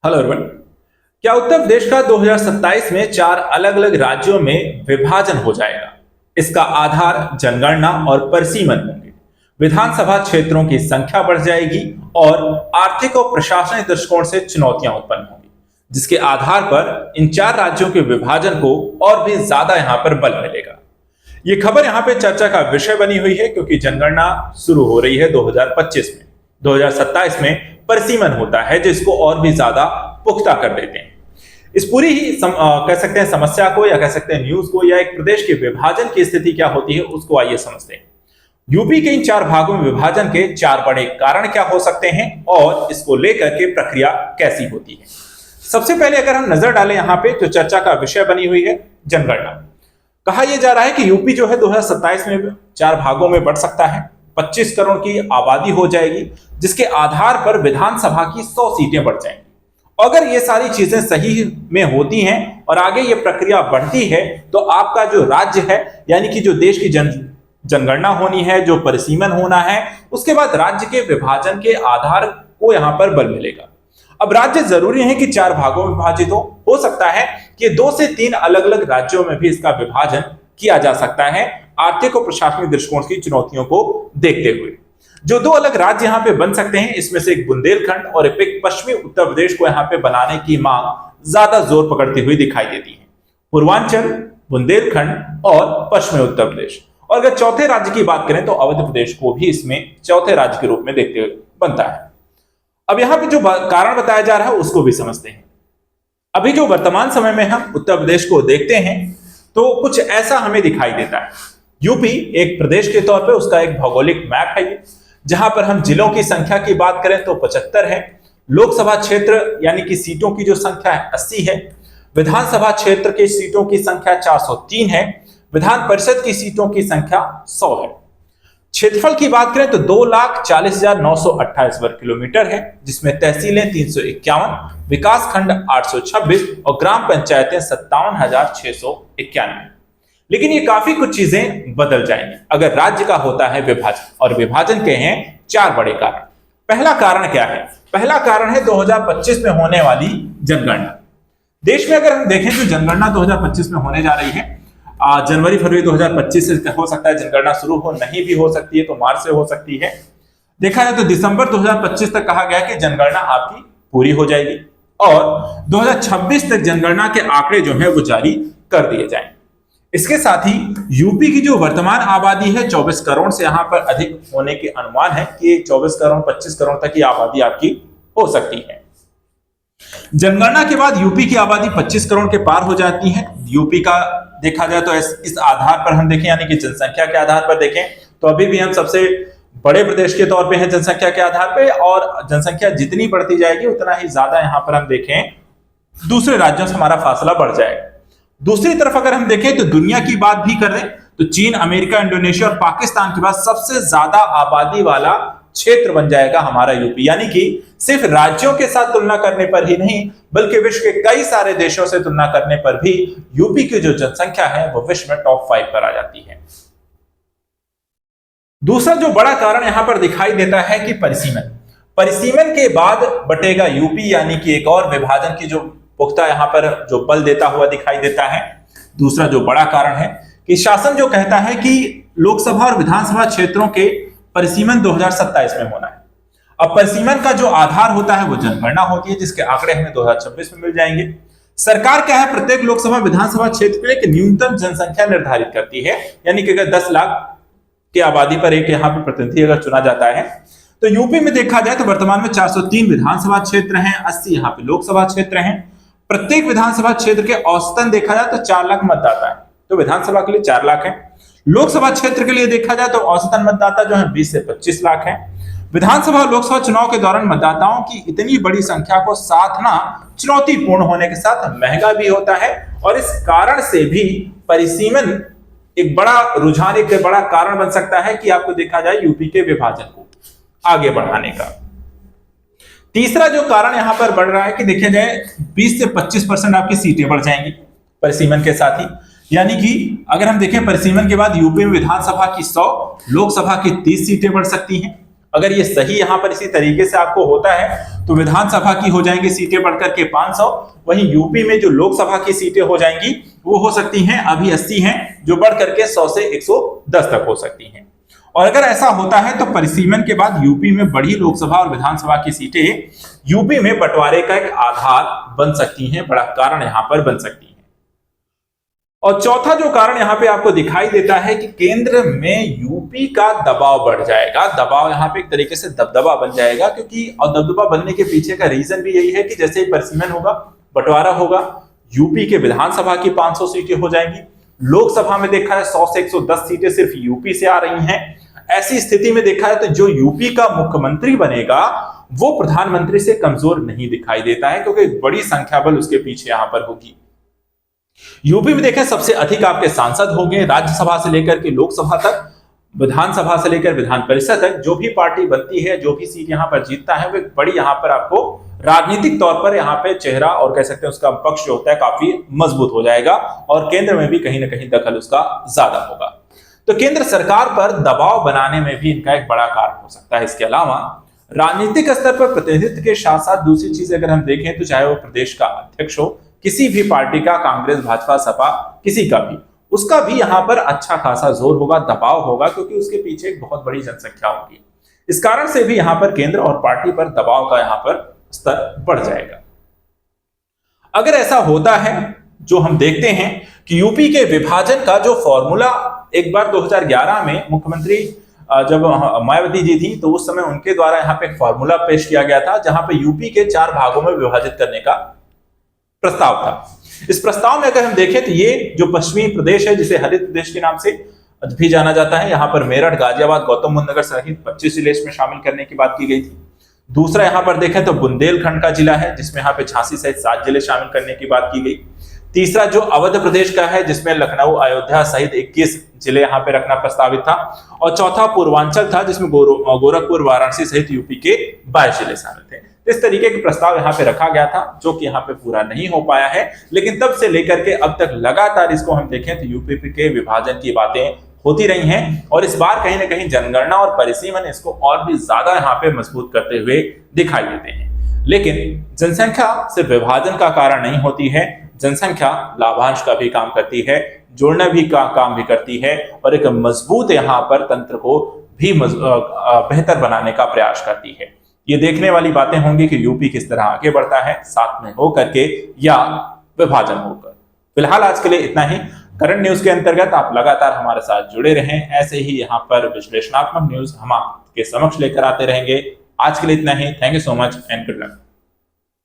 Hello everyone. क्या उत्तर प्रदेश का 2027 में चार अलग अलग राज्यों में विभाजन हो जाएगा? इसका आधार जनगणना और परिसीमन होंगे। विधानसभा क्षेत्रों की संख्या बढ़ जाएगी और आर्थिक और प्रशासनिक दृष्टिकोण से चुनौतियां उत्पन्न होंगी, जिसके आधार पर इन चार राज्यों के विभाजन को और भी ज्यादा यहां पर बल मिलेगा। ये खबर यहां पे चर्चा का विषय बनी हुई है क्योंकि जनगणना शुरू हो रही है 2025 में। 2027 में परिसीमन होता है जिसको और भी ज्यादा पुख्ता कर देते हैं। इस पूरी ही कह सकते हैं समस्या को या कह सकते हैं न्यूज को या एक प्रदेश के विभाजन की स्थिति क्या होती है उसको आइए समझते हैं। यूपी के इन चार भागों में विभाजन के चार बड़े कारण क्या हो सकते हैं और इसको लेकर के प्रक्रिया कैसी होती है। सबसे पहले अगर हम नजर डालें यहाँ पे तो चर्चा का विषय बनी हुई है जनगणना। कहा यह जा रहा है कि यूपी जो है 2027 में चार भागों में बढ़ सकता है। 25 करोड़ की आबादी हो जाएगी जिसके आधार पर विधानसभा की 100 सीटें बढ़ जाएंगी। अगर ये सारी चीजें सही में होती हैं और आगे ये प्रक्रिया बढ़ती है तो आपका जो राज्य है यानी कि जो देश की जनगणना होनी है, जो परिसीमन होना है, उसके बाद राज्य के विभाजन के आधार को यहां पर बल मिलेगा। अब राज्य जरूरी है कि चार भागों में विभाजित हो सकता है कि 2 से 3 अलग अलग राज्यों में भी इसका विभाजन किया जा सकता है आर्थिक और प्रशासनिक दृष्टिकोण की चुनौतियों को देखते हुए। जो 2 अलग राज्य यहां पे बन सकते हैं इसमें से एक बुंदेलखंड और एक पश्चिमी उत्तर प्रदेश को यहां पे बनाने की मांग ज्यादा जोर पकड़ती हुई दिखाई देती है। पूर्वांचल, बुंदेलखंड और पश्चिमी उत्तर प्रदेश। और अगर चौथे राज्य की बात करें तो अवध प्रदेश को भी इसमें चौथे राज्य के रूप में देखते हुए बनता है। अब यहां पे जो कारण बताया जा रहा है उसको भी समझते हैं। अभी जो वर्तमान समय में हम उत्तर प्रदेश को देखते हैं तो कुछ ऐसा हमें दिखाई देता है। यूपी एक प्रदेश के तौर पे उसका एक भौगोलिक मैप है, जहां पर हम जिलों की संख्या की बात करें तो 75 है। लोकसभा क्षेत्र यानी कि सीटों की जो संख्या है 80 है। विधानसभा क्षेत्र की सीटों की संख्या 403 है। विधान परिषद की सीटों की संख्या 100 है। क्षेत्रफल की बात करें तो 2,40,928 वर्ग किलोमीटर है, जिसमें तहसीलें 351, विकास खंड 826 और ग्राम पंचायतें 57,691। लेकिन ये काफी कुछ चीजें बदल जाएंगी अगर राज्य का होता है विभाजन, और विभाजन के हैं 4 बड़े कारण। पहला कारण क्या है? पहला कारण है 2025 में होने वाली जनगणना। देश में अगर हम देखें तो जनगणना 2025 में होने जा रही है। जनवरी फरवरी 2025 से हो सकता है जनगणना शुरू हो, नहीं भी हो सकती है तो मार्च से हो सकती है। देखा जाए तो दिसंबर 2025 तक कहा गया कि जनगणना आपकी पूरी हो जाएगी और 2026 तक जनगणना के आंकड़े जो है वो जारी कर दिए जाएंगे। इसके साथ ही यूपी की जो वर्तमान आबादी है 24 करोड़ से यहां पर अधिक होने के अनुमान है कि 24 करोड़ 25 करोड़ तक की आबादी आपकी हो सकती है। जनगणना के बाद यूपी की आबादी 25 करोड़ के पार हो जाती है। यूपी का देखा जाए तो इस आधार पर हम देखें यानी कि जनसंख्या के आधार पर देखें तो अभी भी हम सबसे बड़े प्रदेश के तौर पे हैं जनसंख्या के आधार पे, और जनसंख्या जितनी बढ़ती जाएगी उतना ही ज्यादा यहां पर हम देखें दूसरे राज्यों से हमारा फासला बढ़ जाएगा। दूसरी तरफ अगर हम देखें तो दुनिया की बात भी कर रहे तो चीन, अमेरिका, इंडोनेशिया और पाकिस्तान के बाद सबसे ज्यादा आबादी वाला क्षेत्र बन जाएगा हमारा यूपी। यानी कि सिर्फ राज्यों के साथ तुलना करने पर ही नहीं बल्कि विश्व के कई सारे देशों से तुलना करने पर भी यूपी की जो जनसंख्या है वो विश्व में टॉप 5 पर आ जाती है। दूसरा जो बड़ा कारण यहां पर दिखाई देता है कि परिसीमन। परिसीमन के बाद बटेगा यूपी, यानी कि एक और विभाजन की जो पुख्ता यहां पर जो बल देता हुआ दिखाई देता है। दूसरा जो बड़ा कारण है कि शासन जो कहता है कि लोकसभा और विधानसभा क्षेत्रों के परिसीमन 2027 में होना है। अब परिसीमन का जो आधार होता है वो जनगणना होती है जिसके आंकड़े हमें 2026 में मिल जाएंगे। सरकार क्या है प्रत्येक लोकसभा विधानसभा क्षेत्र के लिए एक न्यूनतम जनसंख्या निर्धारित करती है, यानी कि अगर 10 लाख की आबादी पर एक यहाँ पे प्रतिनिधि अगर चुना जाता है तो यूपी में देखा जाए तो वर्तमान में 403 विधानसभा क्षेत्र हैं, 80 यहाँ पे लोकसभा क्षेत्र हैं। प्रत्येक विधानसभा क्षेत्र के औसतन देखा जाए तो 4 लाख मतदाता है, तो विधानसभा के लिए 4 लाख है। लोकसभा क्षेत्र के लिए देखा जाए तो औसतन मतदाता जो है 20 से 25 लाख है। विधानसभा और लोकसभा चुनाव के दौरान मतदाताओं की इतनी बड़ी संख्या को साधना चुनौतीपूर्ण होने के साथ महंगा भी होता है, और इस कारण से भी परिसीमन एक बड़ा रुझान, एक बड़ा कारण बन सकता है कि आपको देखा जाए यूपी के विभाजन को आगे बढ़ाने का। तीसरा जो कारण यहां पर बढ़ रहा है कि देखा जाए 20 से 25% आपकी सीटें बढ़ जाएंगी परिसीमन के साथ ही। यानी कि अगर हम देखें परिसीमन के बाद यूपी में विधानसभा की 100, लोकसभा की 30 सीटें बढ़ सकती हैं। अगर ये सही यहां पर इसी तरीके से आपको होता है तो विधानसभा की हो जाएंगी सीटें बढ़कर के 500, वहीं यूपी में जो लोकसभा की सीटें हो जाएंगी वो हो सकती हैं अभी 80 हैं, जो बढ़ करके 100 से 110 तक हो सकती हैं। और अगर ऐसा होता है तो परिसीमन के बाद यूपी में बढ़ी लोकसभा और विधानसभा की सीटें यूपी में बंटवारे का एक आधार बन सकती हैं, बड़ा कारण यहां पर बन सकती हैं। और चौथा जो कारण यहां पे आपको दिखाई देता है कि केंद्र में यूपी का दबाव बढ़ जाएगा। दबाव यहां पे एक तरीके से दबदबा बन जाएगा, क्योंकि और दबदबा बनने के पीछे का रीजन भी यही है कि जैसे ही परिसीमन होगा, बंटवारा होगा, यूपी के विधानसभा की 500 सीटें हो जाएंगी। लोकसभा में देखा है 100 से 110 सीटें सिर्फ यूपी से आ रही हैं। ऐसी स्थिति में देखा है तो जो यूपी का मुख्यमंत्री बनेगा वो प्रधानमंत्री से कमजोर नहीं दिखाई देता है, क्योंकि बड़ी संख्या बल उसके पीछे यहां पर होगी। यूपी में देखें सबसे अधिक आपके सांसद होंगे, राज्यसभा से लेकर के लोकसभा तक, विधानसभा से लेकर विधान परिषद तक। जो भी पार्टी बनती है, जो भी सीट यहां पर जीतता है, वो एक बड़ी यहां पर आपको राजनीतिक तौर पर यहां पे चेहरा और कह सकते हैं उसका पक्ष जो होता है काफी मजबूत हो जाएगा, और केंद्र में भी कहीं ना कहीं दखल उसका ज्यादा होगा। तो केंद्र सरकार पर दबाव बनाने में भी इनका एक बड़ा कारण हो सकता है। इसके अलावा राजनीतिक स्तर पर प्रतिनिधित्व के साथ साथ दूसरी चीज अगर हम देखें तो चाहे वो प्रदेश का अध्यक्ष हो, किसी भी पार्टी का, कांग्रेस, भाजपा, सपा, किसी का भी, उसका भी यहां पर अच्छा खासा जोर होगा, दबाव होगा, क्योंकि उसके पीछे एक बहुत बड़ी जनसंख्या होगी। इस कारण से भी यहां पर केंद्र और पार्टी पर दबाव का यहां पर स्तर बढ़ जाएगा। अगर ऐसा होता है, जो हम देखते हैं कि यूपी के विभाजन का जो फॉर्मूला एक बार 2011 में मुख्यमंत्री जब मायावती जी थी तो उस समय उनके द्वारा यहां पे एक फॉर्मूला पेश किया गया था, जहां पे यूपी के 4 भागों में विभाजित करने का प्रस्ताव था। इस प्रस्ताव में अगर हम देखें तो ये जो पश्चिमी प्रदेश है, जिसे हरित प्रदेश के नाम से भी जाना जाता है, यहाँ पर मेरठ, गाजियाबाद, गौतम बुद्ध नगर सहित 25 जिले इसमें शामिल करने की बात की गई थी। दूसरा यहाँ पर देखें तो बुंदेलखंड का जिला है, जिसमें यहाँ पे झांसी सहित 7 जिले शामिल करने की बात की गई। तीसरा जो अवध प्रदेश का है, जिसमें लखनऊ, अयोध्या सहित 21 जिले यहाँ पे रखना प्रस्तावित था। और चौथा पूर्वांचल था, जिसमें गोरखपुर, वाराणसी सहित यूपी के 22 जिले शामिल थे। इस तरीके के प्रस्ताव यहाँ पे रखा गया था, जो कि यहाँ पे पूरा नहीं हो पाया है, लेकिन तब से लेकर के अब तक लगातार इसको हम देखें तो यूपी के विभाजन की बातें होती रही हैं, और इस बार कहीं ना कहीं जनगणना और परिसीमन इसको और भी ज्यादा यहाँ पे मजबूत करते हुए दिखाई देते हैं। लेकिन जनसंख्या सिर्फ विभाजन का कारण नहीं होती है, जनसंख्या लाभांश का भी काम करती है, जोड़ना भी काम भी करती है, और एक मजबूत यहाँ पर तंत्र को भी बेहतर बनाने का प्रयास करती है। ये देखने वाली बातें होंगी कि यूपी किस तरह आगे बढ़ता है, साथ में होकर के या विभाजन होकर। फिलहाल आज के लिए इतना ही। करंट न्यूज के अंतर्गत आप लगातार हमारे साथ जुड़े रहें, ऐसे ही यहाँ पर विश्लेषणात्मक न्यूज हम आपके समक्ष लेकर आते रहेंगे। आज के लिए इतना ही। Thank you so much and good luck.